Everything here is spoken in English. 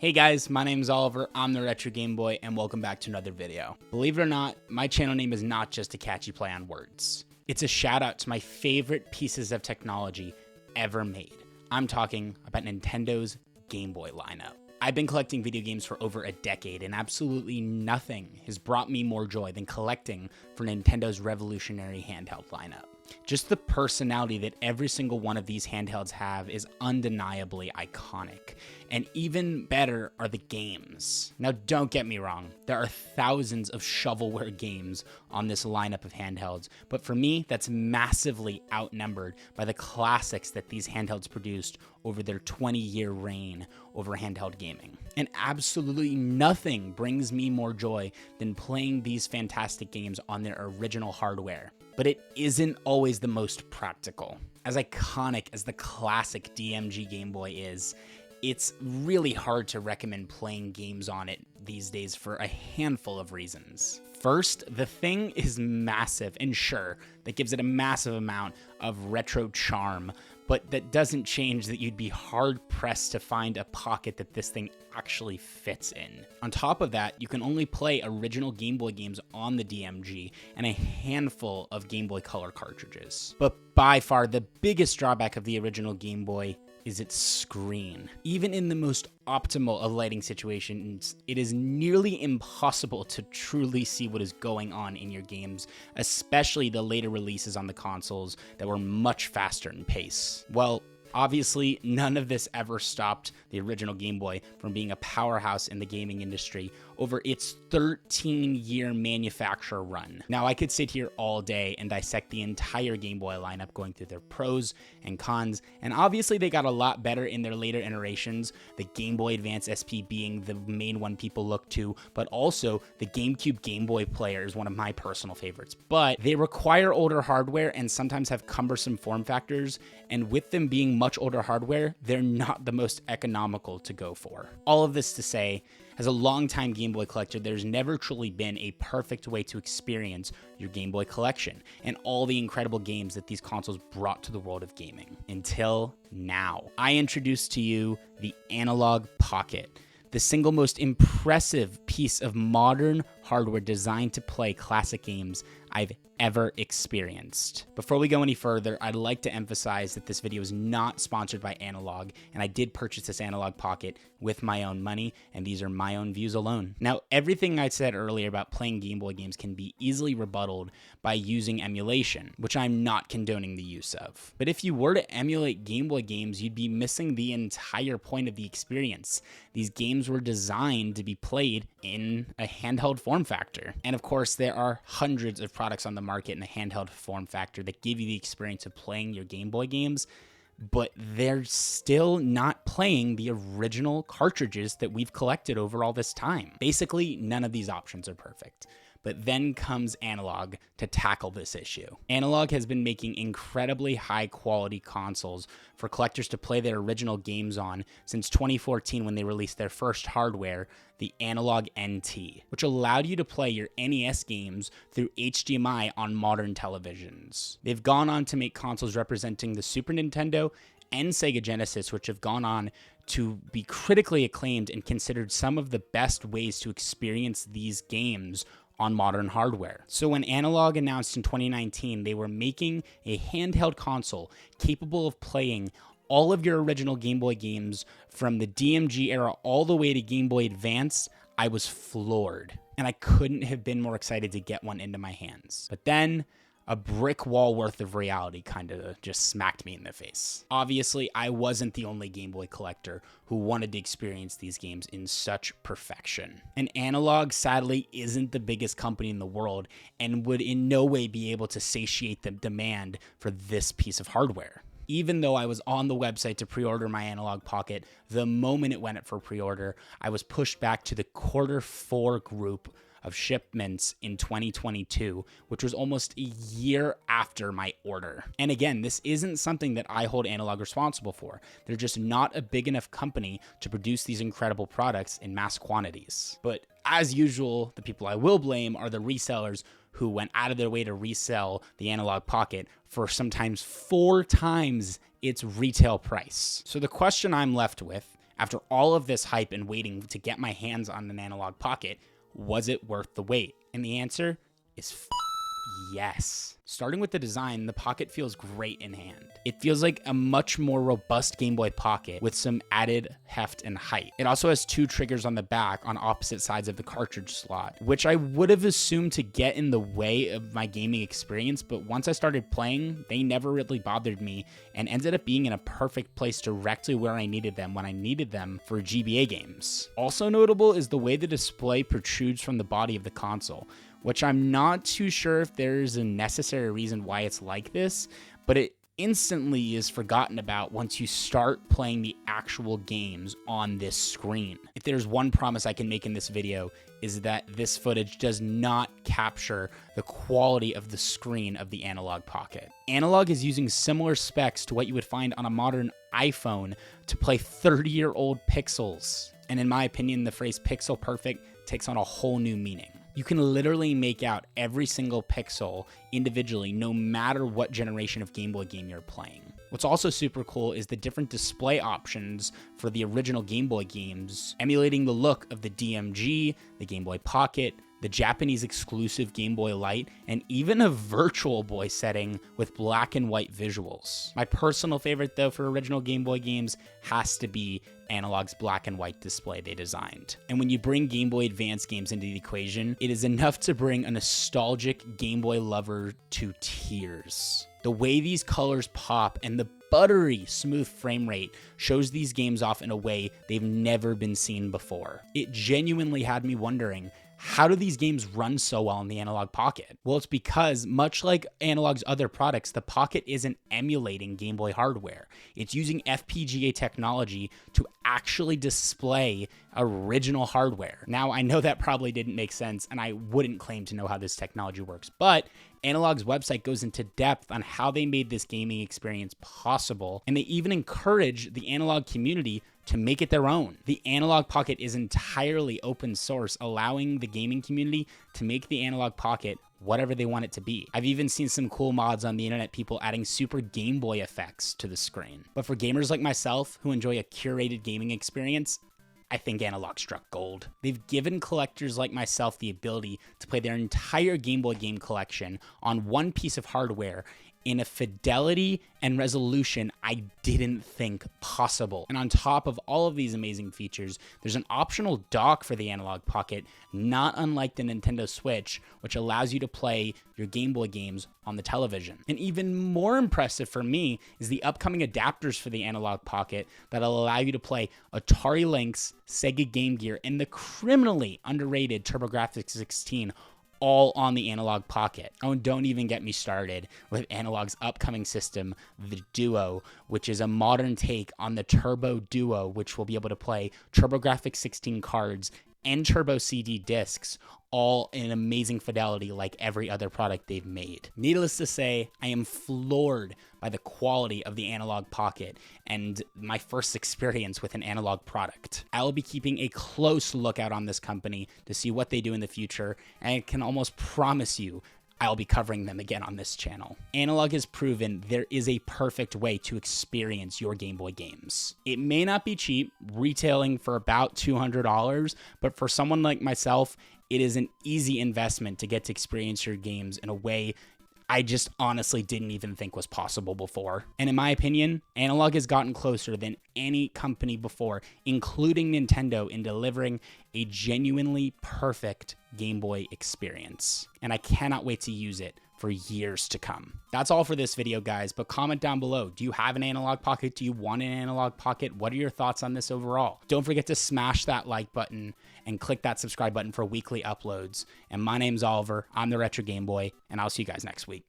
Hey guys, my name is Oliver, I'm the Retro Game Boy, and welcome back to another video. Believe it or not, my channel name is not just a catchy play on words. It's a shout out to my favorite pieces of technology ever made. I'm talking about Nintendo's Game Boy lineup. I've been collecting video games for over a decade, and absolutely nothing has brought me more joy than collecting for Nintendo's revolutionary handheld lineup. Just the personality that every single one of these handhelds have is undeniably iconic. And even better are the games. Now, don't get me wrong, there are thousands of shovelware games on this lineup of handhelds, but for me, that's massively outnumbered by the classics that these handhelds produced over their 20-year reign over handheld gaming. And absolutely nothing brings me more joy than playing these fantastic games on their original hardware. But it isn't always the most practical. As iconic as the classic DMG Game Boy is, it's really hard to recommend playing games on it these days for a handful of reasons. First, the thing is massive, and sure, that gives it a massive amount of retro charm, but that doesn't change that you'd be hard-pressed to find a pocket that this thing actually fits in. On top of that, you can only play original Game Boy games on the DMG and a handful of Game Boy Color cartridges. But by far, the biggest drawback of the original Game Boy is its screen. Even in the most optimal of lighting situations, it is nearly impossible to truly see what is going on in your games, especially the later releases on the consoles that were much faster in pace. Well, obviously, none of this ever stopped the original Game Boy from being a powerhouse in the gaming industry over its 13-year manufacturer run. Now, I could sit here all day and dissect the entire Game Boy lineup, going through their pros and cons, and obviously they got a lot better in their later iterations, the Game Boy Advance SP being the main one people look to, but also the GameCube Game Boy player is one of my personal favorites. But they require older hardware and sometimes have cumbersome form factors, and with them being much older hardware, they're not the most economical to go for. All of this to say, as a longtime Game Boy collector, there's never truly been a perfect way to experience your Game Boy collection and all the incredible games that these consoles brought to the world of gaming. Until now. I introduce to you the Analogue Pocket, the single most impressive piece of modern hardware designed to play classic games I've ever experienced. Before we go any further, I'd like to emphasize that this video is not sponsored by Analogue, and I did purchase this Analogue Pocket with my own money, and these are my own views alone. Now, everything I said earlier about playing Game Boy games can be easily rebutted by using emulation, which I'm not condoning the use of. But if you were to emulate Game Boy games, you'd be missing the entire point of the experience. These games were designed to be played in a handheld form factor. And of course, there are hundreds of products on the market in a handheld form factor that give you the experience of playing your Game Boy games, but they're still not playing the original cartridges that we've collected over all this time. Basically, none of these options are perfect. But then comes Analogue to tackle this issue. Analogue has been making incredibly high quality consoles for collectors to play their original games on since 2014 when they released their first hardware, the Analogue NT, which allowed you to play your NES games through HDMI on modern televisions. They've gone on to make consoles representing the Super Nintendo and Sega Genesis, which have gone on to be critically acclaimed and considered some of the best ways to experience these games on modern hardware. So when Analogue announced in 2019 they were making a handheld console capable of playing all of your original Game Boy games from the DMG era all the way to Game Boy Advance, I was floored. And I couldn't have been more excited to get one into my hands. But then a brick wall worth of reality kind of just smacked me in the face. Obviously, I wasn't the only Game Boy collector who wanted to experience these games in such perfection. And Analogue, sadly, isn't the biggest company in the world and would in no way be able to satiate the demand for this piece of hardware. Even though I was on the website to pre-order my Analogue Pocket, the moment it went up for pre-order, I was pushed back to the Q4 group of shipments in 2022, which was almost a year after my order. And again, this isn't something that I hold Analogue responsible for. They're just not a big enough company to produce these incredible products in mass quantities. But as usual, the people I will blame are the resellers who went out of their way to resell the Analogue Pocket for sometimes 4 times its retail price. So the question I'm left with After all of this hype and waiting to get my hands on an Analogue Pocket, was it worth the wait? And the answer is yes. Starting with the design, the Pocket feels great in hand. It feels like a much more robust Game Boy Pocket with some added heft and height. It also has 2 triggers on the back on opposite sides of the cartridge slot, which I would have assumed to get in the way of my gaming experience, but once I started playing, they never really bothered me and ended up being in a perfect place directly where I needed them when I needed them for GBA games. Also notable is the way the display protrudes from the body of the console, which I'm not too sure if there's a necessary reason why it's like this, but it instantly is forgotten about once you start playing the actual games on this screen. If there's one promise I can make in this video, is that this footage does not capture the quality of the screen of the Analogue Pocket. Analogue is using similar specs to what you would find on a modern iPhone to play 30-year-old pixels. And in my opinion, the phrase pixel perfect takes on a whole new meaning. You can literally make out every single pixel individually, no matter what generation of Game Boy game you're playing. What's also super cool is the different display options for the original Game Boy games, emulating the look of the DMG, the Game Boy Pocket, the Japanese exclusive Game Boy Light, and even a Virtual Boy setting with black and white visuals. My personal favorite though for original Game Boy games has to be Analogue's black and white display they designed. And when you bring Game Boy Advance games into the equation, it is enough to bring a nostalgic Game Boy lover to tears. The way these colors pop and the buttery smooth frame rate shows these games off in a way they've never been seen before. It genuinely had me wondering, how do these games run so well in the Analogue Pocket? Well, it's because, much like Analogue's other products, the Pocket isn't emulating Game Boy hardware. It's using FPGA technology to actually display original hardware. Now, I know that probably didn't make sense, and I wouldn't claim to know how this technology works, but Analogue's website goes into depth on how they made this gaming experience possible, and they even encourage the Analogue community to make it their own. The Analogue Pocket is entirely open source, allowing the gaming community to make the Analogue Pocket whatever they want it to be. I've even seen some cool mods on the internet, people adding Super Game Boy effects to the screen. But for gamers like myself who enjoy a curated gaming experience, I think Analogue struck gold. They've given collectors like myself the ability to play their entire Game Boy game collection on one piece of hardware in a fidelity and resolution I didn't think possible. And on top of all of these amazing features, there's an optional dock for the Analogue Pocket, not unlike the Nintendo Switch, which allows you to play your Game Boy games on the television. And even more impressive for me is the upcoming adapters for the Analogue Pocket that'll allow you to play Atari Lynx, Sega Game Gear, and the criminally underrated TurboGrafx 16 all on the Analogue Pocket. Oh, and don't even get me started with Analogue's upcoming system, the Duo, which is a modern take on the Turbo Duo, which will be able to play TurboGrafx 16 cards and Turbo CD discs, all in amazing fidelity like every other product they've made. Needless to say, I am floored by the quality of the Analogue Pocket and my first experience with an Analogue product. I will be keeping a close lookout on this company to see what they do in the future, and I can almost promise you I'll be covering them again on this channel. Analogue has proven there is a perfect way to experience your Game Boy games. It may not be cheap, retailing for about $200, but for someone like myself, it is an easy investment to get to experience your games in a way I just honestly didn't even think was possible before. And in my opinion, Analogue has gotten closer than any company before, including Nintendo, in delivering a genuinely perfect Game Boy experience. And I cannot wait to use it for years to come. That's all for this video, guys, but comment down below. Do you have an Analogue Pocket? Do you want an Analogue Pocket? What are your thoughts on this overall? Don't forget to smash that like button and click that subscribe button for weekly uploads. And my name's Oliver. I'm the Retro Game Boy, and I'll see you guys next week.